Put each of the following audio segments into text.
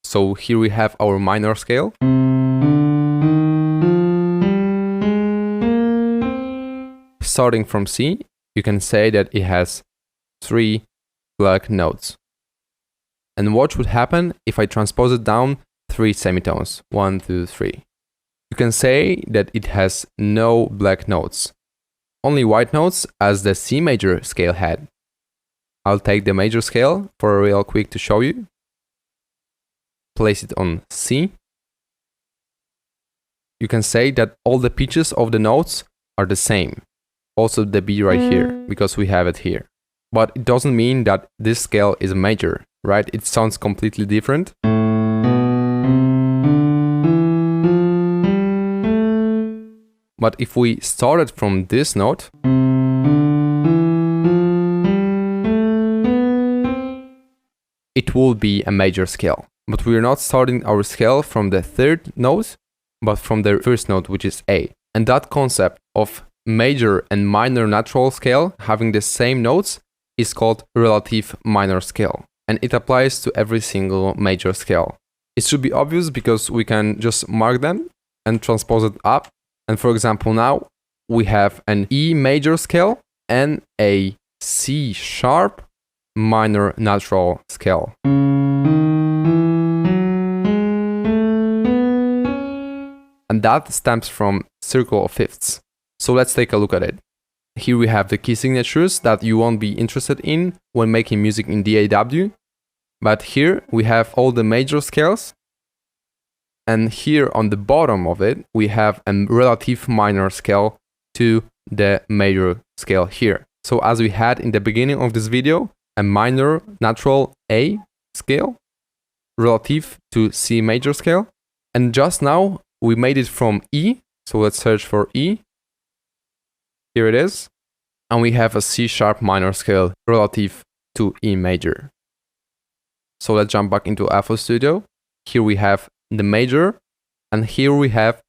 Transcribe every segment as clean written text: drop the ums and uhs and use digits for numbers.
So here we have our minor scale. Starting from C, you can say that it has 3 black notes. And watch what would happen if I transpose it down 3 semitones, 1, 2, 3. You can say that it has no black notes, only white notes as the C major scale had. I'll take the major scale for a real quick to show you. Place it on C. You can say that all the pitches of the notes are the same. Also the B right here, because we have it here. But it doesn't mean that this scale is major, right? It sounds completely different. But if we started from this note, it will be a major scale. But we are not starting our scale from the 3rd note, but from the 1st note, which is A. And that concept of major and minor natural scale having the same notes is called relative minor scale. And it applies to every single major scale. It should be obvious because we can just mark them and transpose it up. And for example, now we have an E major scale and a C sharp minor natural scale. And that stems from circle of fifths. So let's take a look at it. Here we have the key signatures that you won't be interested in when making music in DAW. But here we have all the major scales. And here on the bottom of it, we have a relative minor scale to the major scale here. So as we had in the beginning of this video, a minor natural A scale relative to C major scale. And just now we made it from E. So let's search for E. Here it is. And we have a C sharp minor scale relative to E major. So let's jump back into FL Studio. Here we have the major, and here we have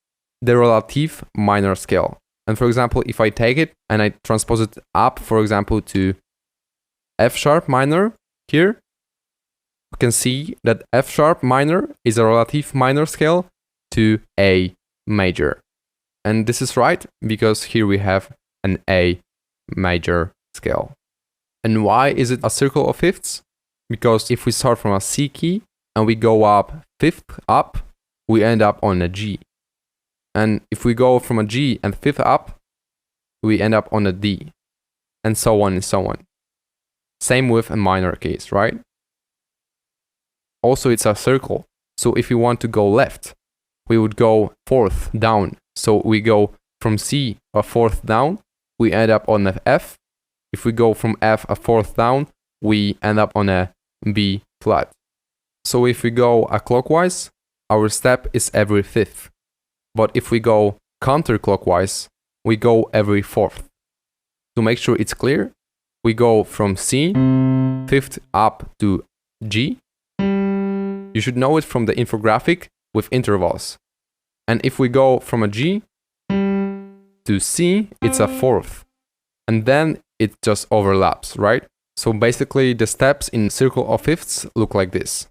the relative minor scale. And for example, if I take it and I transpose it up, for example, to F sharp minor here, you can see that F sharp minor is a relative minor scale to A major. And this is right because here we have an A major scale. And why is it a circle of fifths? Because if we start from a C key and we go up fifth up, we end up on a G. And if we go from a G and fifth up, we end up on a D. And so on and so on. Same with a minor case, right? Also, it's a circle. So if we want to go left, we would go fourth down. So we go from C a fourth down, we end up on a F. If we go from F a fourth down, we end up on a B flat. So if we go clockwise, our step is every fifth. But if we go counterclockwise, we go every fourth. To make sure it's clear, we go from C, fifth up to G. You should know it from the infographic with intervals. And if we go from a G to C, it's a fourth. And then it just overlaps, right? So basically the steps in circle of fifths look like this.